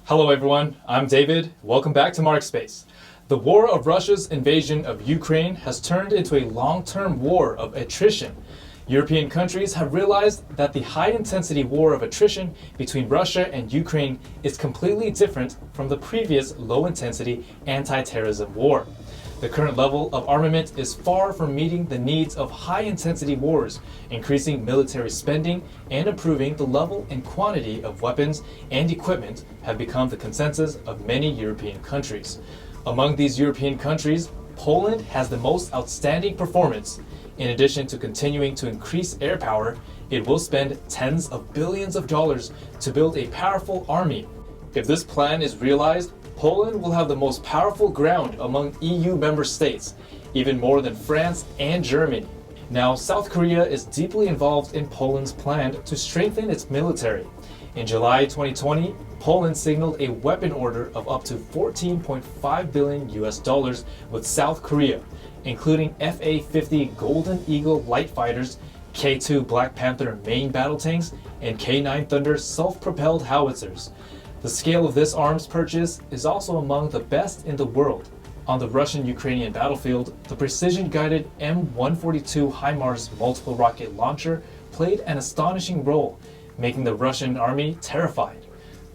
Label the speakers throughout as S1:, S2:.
S1: Hello everyone, I'm David. Welcome back to MarkSpace. The war of Russia's invasion of Ukraine has turned into a long-term war of attrition. European countries have realized that the high-intensity war of attrition between Russia and Ukraine is completely different from the previous low-intensity anti-terrorism war. The current level of armament is far from meeting the needs of high-intensity wars, increasing military spending and improving the level and quantity of weapons and equipment have become the consensus of many European countries. Among these European countries, Poland has the most outstanding performance. In addition to continuing to increase air power, it will spend tens of billions of dollars to build a powerful army. If this plan is realized, Poland will have the most powerful ground among EU member states, even more than France and Germany. Now, South Korea is deeply involved in Poland's plan to strengthen its military. In July 2020, Poland signaled a weapon order of up to $14.5 billion with South Korea, including FA-50 Golden Eagle light fighters, K-2 Black Panther main battle tanks, and K-9 Thunder self-propelled howitzers. The scale of this arms purchase is also among the best in the world. On the Russian-Ukrainian battlefield, the precision-guided M142 HIMARS multiple rocket launcher played an astonishing role, making the Russian army terrified.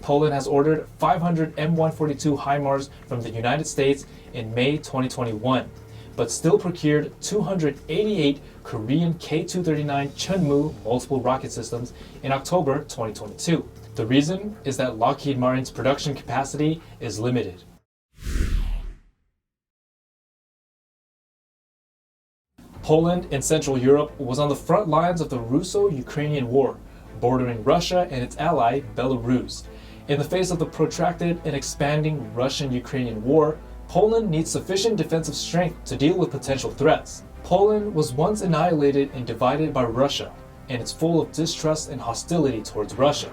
S1: Poland has ordered 500 M142 HIMARS from the United States in May 2021, but still procured 288 Korean K239 Chunmoo multiple rocket systems in October 2022. The reason is that Lockheed Martin's production capacity is limited. Poland in Central Europe was on the front lines of the Russo-Ukrainian War, bordering Russia and its ally, Belarus. In the face of the protracted and expanding Russian-Ukrainian war, Poland needs sufficient defensive strength to deal with potential threats. Poland was once annihilated and divided by Russia, and it's full of distrust and hostility towards Russia.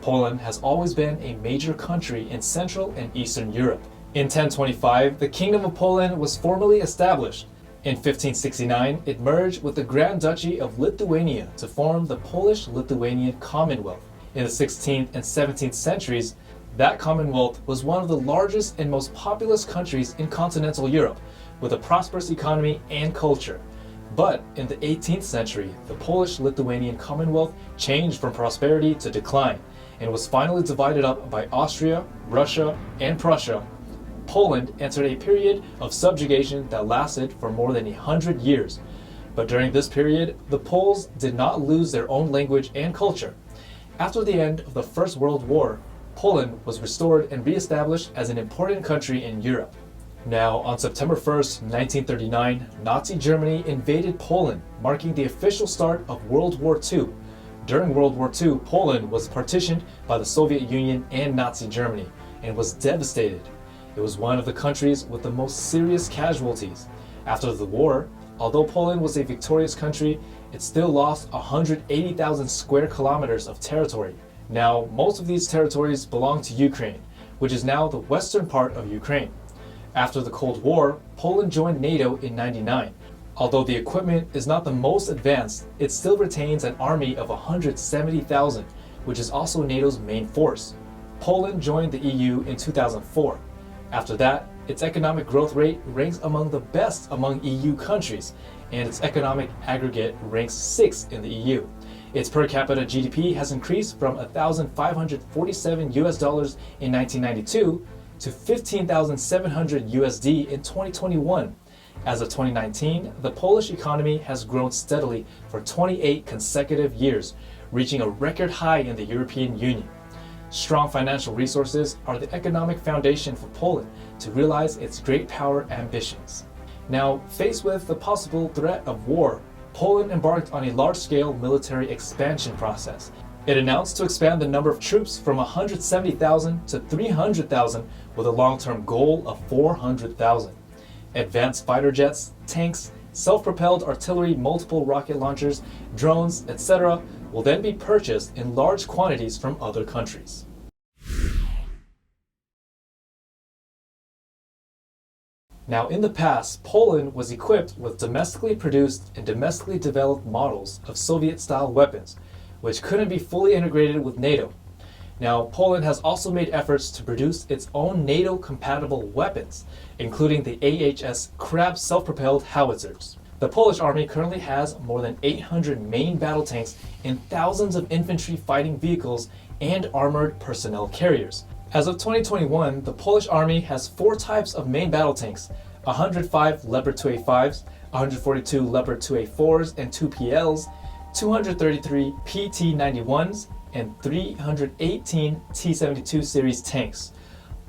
S1: Poland has always been a major country in Central and Eastern Europe. In 1025, the Kingdom of Poland was formally established. In 1569, it merged with the Grand Duchy of Lithuania to form the Polish-Lithuanian Commonwealth. In the 16th and 17th centuries, that Commonwealth was one of the largest and most populous countries in continental Europe, with a prosperous economy and culture. But in the 18th century, the Polish-Lithuanian Commonwealth changed from prosperity to decline, and was finally divided up by Austria, Russia, and Prussia. Poland entered a period of subjugation that lasted for more than 100 years. But during this period, the Poles did not lose their own language and culture. After the end of the First World War, Poland was restored and re-established as an important country in Europe. Now, on September 1st, 1939, Nazi Germany invaded Poland, marking the official start of World War II. During World War II, Poland was partitioned by the Soviet Union and Nazi Germany and was devastated. It was one of the countries with the most serious casualties. After the war, although Poland was a victorious country, it still lost 180,000 square kilometers of territory. Now, most of these territories belong to Ukraine, which is now the western part of Ukraine. After the Cold War, Poland joined NATO in '99. Although the equipment is not the most advanced, it still retains an army of 170,000, which is also NATO's main force. Poland joined the EU in 2004. After that, its economic growth rate ranks among the best among EU countries, and its economic aggregate ranks 6th in the EU. Its per capita GDP has increased from $1,547 in 1992 to $15,700 in 2021. As of 2019, the Polish economy has grown steadily for 28 consecutive years, reaching a record high in the European Union. Strong financial resources are the economic foundation for Poland to realize its great power ambitions. Now, faced with the possible threat of war, Poland embarked on a large-scale military expansion process. It announced to expand the number of troops from 170,000 to 300,000 with a long-term goal of 400,000. Advanced fighter jets, tanks, self-propelled artillery, multiple rocket launchers, drones, etc. will then be purchased in large quantities from other countries. Now, in the past, Poland was equipped with domestically produced and domestically developed models of Soviet-style weapons, which couldn't be fully integrated with NATO. Now, Poland has also made efforts to produce its own NATO-compatible weapons, including the AHS Crab self-propelled howitzers. The Polish army currently has more than 800 main battle tanks and thousands of infantry fighting vehicles and armored personnel carriers. As of 2021, the Polish army has 4 types of main battle tanks: 105 Leopard 2A5s, 142 Leopard 2A4s and 2PLs, 233 PT-91s, and 318 T-72 series tanks.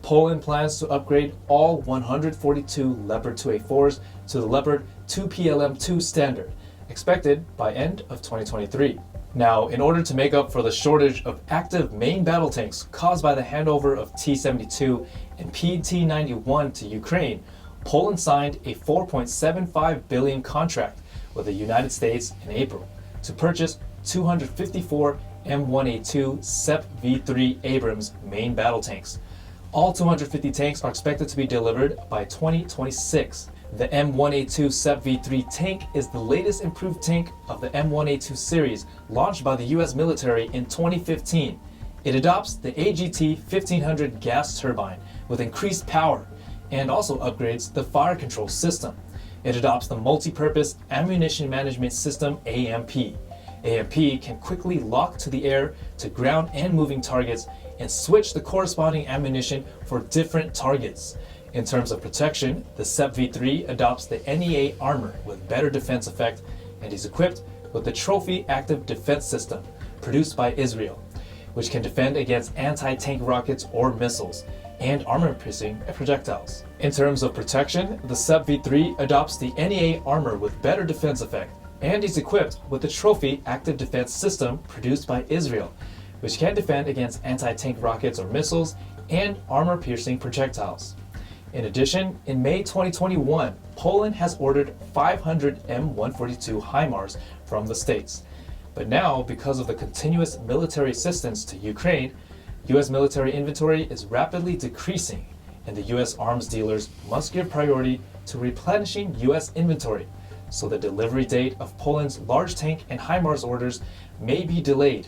S1: Poland plans to upgrade all 142 Leopard 2A4s to the Leopard 2PLM2 standard, expected by end of 2023. Now, in order to make up for the shortage of active main battle tanks caused by the handover of T-72 and PT-91 to Ukraine, Poland signed a $4.75 billion contract with the United States in April to purchase 254 M1A2 SEP V3 Abrams main battle tanks. All 250 tanks are expected to be delivered by 2026. The M1A2 SEP V3 tank is the latest improved tank of the M1A2 series launched by the US military in 2015. It adopts the AGT 1500 gas turbine with increased power and also upgrades the fire control system. It adopts the multi-purpose ammunition management system AMP. AMP can quickly lock to the air, to ground and moving targets and switch the corresponding ammunition for different targets. In terms of protection, the SEP V3 adopts the NEA armor with better defense effect and is equipped with the Trophy Active Defense System produced by Israel, which can defend against anti-tank rockets or missiles and armor-piercing projectiles. In terms of protection, the SEP V3 adopts the NEA armor with better defense effect and is equipped with the Trophy Active Defense System produced by Israel, which can defend against anti-tank rockets or missiles and armor-piercing projectiles. In addition, in May 2021, Poland has ordered 500 M142 HIMARS from the States. But now, because of the continuous military assistance to Ukraine, US military inventory is rapidly decreasing, and the US arms dealers must give priority to replenishing US inventory, so the delivery date of Poland's large tank and HIMARS orders may be delayed.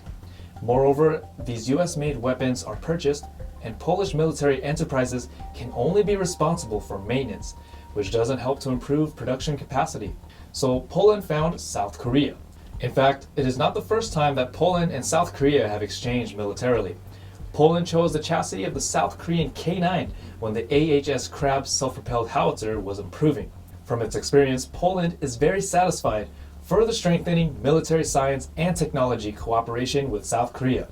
S1: Moreover, these US-made weapons are purchased, and Polish military enterprises can only be responsible for maintenance, which doesn't help to improve production capacity. So Poland found South Korea. In fact, it is not the first time that Poland and South Korea have exchanged militarily. Poland chose the chassis of the South Korean K9 when the AHS Crab self-propelled howitzer was improving. From its experience, Poland is very satisfied, further strengthening military science and technology cooperation with South Korea.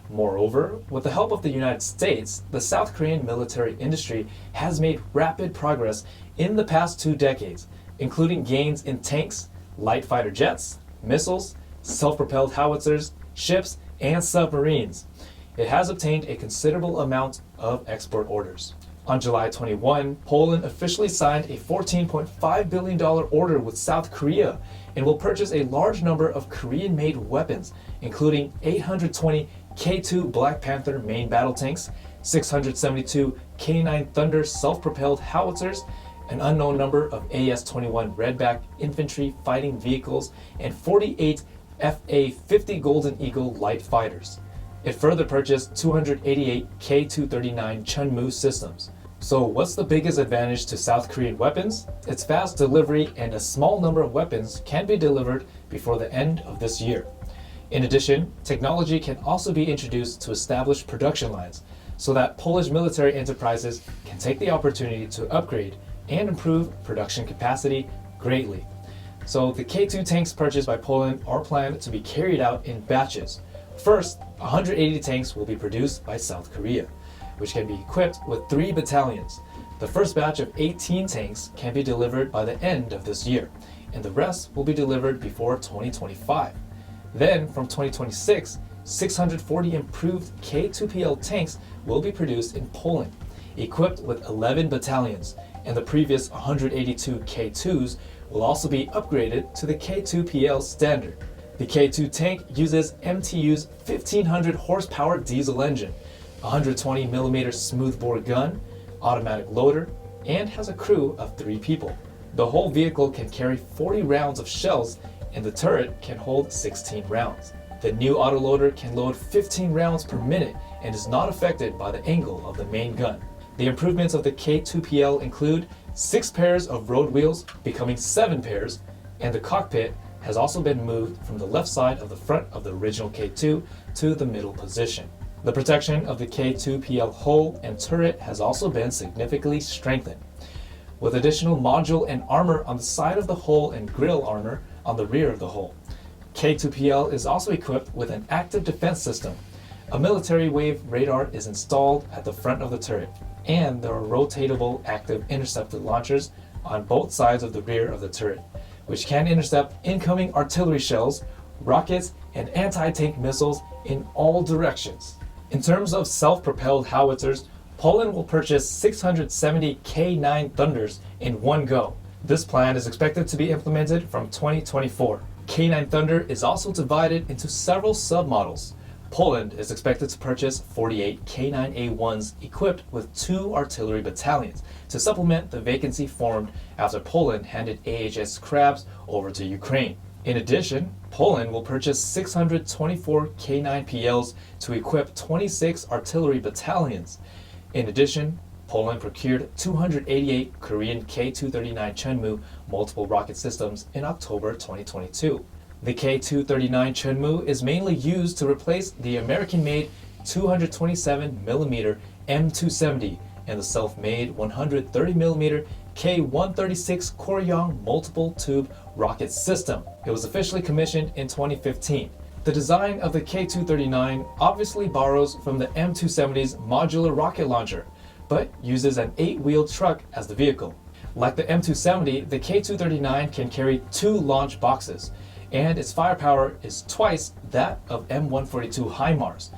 S1: Moreover, with the help of the United States, the South Korean military industry has made rapid progress in the past 2 decades, including gains in tanks, light fighter jets, missiles, self-propelled howitzers, ships, and submarines. It has obtained a considerable amount of export orders. On July 21, Poland officially signed a $14.5 billion order with South Korea and will purchase a large number of Korean-made weapons, including 820 K2 Black Panther main battle tanks, 672 K9 Thunder self-propelled howitzers, an unknown number of AS-21 Redback infantry fighting vehicles, and 48 FA-50 Golden Eagle light fighters. It further purchased 288 K239 Chunmoo systems. So what's the biggest advantage to South Korean weapons? It's fast delivery, and a small number of weapons can be delivered before the end of this year. In addition, technology can also be introduced to establish production lines so that Polish military enterprises can take the opportunity to upgrade and improve production capacity greatly. So the K2 tanks purchased by Poland are planned to be carried out in batches. First, 180 tanks will be produced by South Korea, which can be equipped with 3 battalions. The first batch of 18 tanks can be delivered by the end of this year, and the rest will be delivered before 2025. Then, from 2026, 640 improved K2PL tanks will be produced in Poland, equipped with 11 battalions, and the previous 182 K2s will also be upgraded to the K2PL standard. The K2 tank uses MTU's 1500 horsepower diesel engine, 120mm smoothbore gun, automatic loader, and has a crew of 3 people. The whole vehicle can carry 40 rounds of shells, and the turret can hold 16 rounds. The new autoloader can load 15 rounds per minute and is not affected by the angle of the main gun. The improvements of the K2PL include 6 pairs of road wheels becoming 7 pairs, and the cockpit has also been moved from the left side of the front of the original K2 to the middle position. The protection of the K2PL hull and turret has also been significantly strengthened, with additional module and armor on the side of the hull and grille armor on the rear of the hull. K2PL is also equipped with an active defense system. A military wave radar is installed at the front of the turret, and there are rotatable active interceptor launchers on both sides of the rear of the turret, which can intercept incoming artillery shells, rockets, and anti-tank missiles in all directions. In terms of self-propelled howitzers, Poland will purchase 670 K9 Thunders in one go. This plan is expected to be implemented from 2024. K9 Thunder is also divided into several submodels. Poland is expected to purchase 48 K9A1s equipped with 2 artillery battalions to supplement the vacancy formed after Poland handed AHS Crabs over to Ukraine. In addition, Poland will purchase 624 K9PLs to equip 26 artillery battalions. In addition, Poland procured 288 Korean K239 Chunmoo multiple rocket systems in October 2022. The K239 Chunmoo is mainly used to replace the American-made 227mm M270 and the self-made 130mm K136 Koryong multiple tube rocket system. It was officially commissioned in 2015. The design of the K239 obviously borrows from the M270's modular rocket launcher, but uses an 8-wheeled truck as the vehicle. Like the M270, the K239 can carry 2 launch boxes, and its firepower is twice that of M142 HIMARS.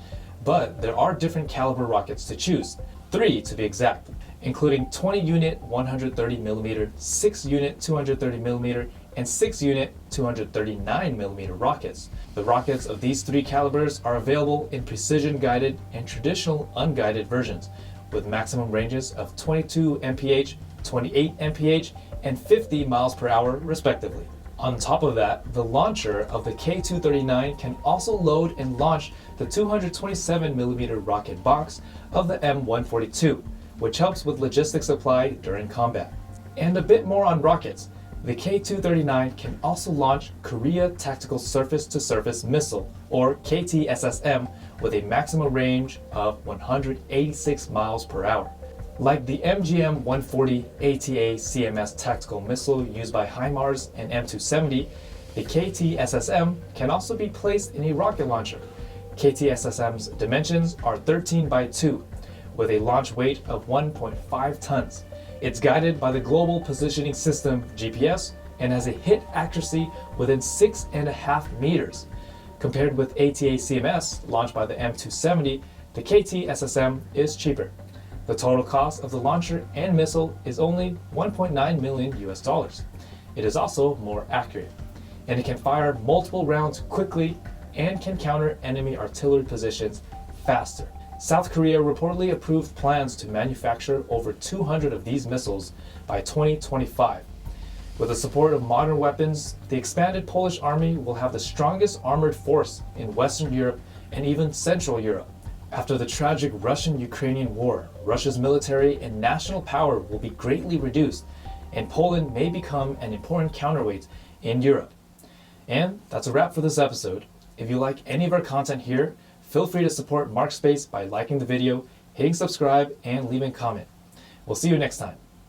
S1: But there are different caliber rockets to choose, 3 to be exact, including 20-unit 130mm, 6-unit 230mm, and 6-unit 239mm rockets. The rockets of these 3 calibers are available in precision-guided and traditional unguided versions, with maximum ranges of 22 mph, 28 mph, and 50 miles per hour respectively. On top of that, the launcher of the K239 can also load and launch the 227mm rocket box of the M142, which helps with logistics supply during combat. And a bit more on rockets. The K239 can also launch Korea Tactical Surface-to-Surface Missile, or KTSSM, with a maximum range of 186 miles per hour. Like the MGM-140 ATA CMS tactical missile used by HIMARS and M270, the KTSSM can also be placed in a rocket launcher. KTSSM's dimensions are 13 by 2, with a launch weight of 1.5 tons. It's guided by the Global Positioning System GPS and has a hit accuracy within 6.5 meters. Compared with ATA CMS launched by the M270, the KTSSM is cheaper. The total cost of the launcher and missile is only $1.9 million US. It is also more accurate, and it can fire multiple rounds quickly and can counter enemy artillery positions faster. South Korea reportedly approved plans to manufacture over 200 of these missiles by 2025. With the support of modern weapons, the expanded Polish army will have the strongest armored force in Western Europe and even Central Europe. After the tragic Russian-Ukrainian war, Russia's military and national power will be greatly reduced, and Poland may become an important counterweight in Europe. And that's a wrap for this episode. If you like any of our content here, feel free to support MarkSpace by liking the video, hitting subscribe, and leaving a comment. We'll see you next time.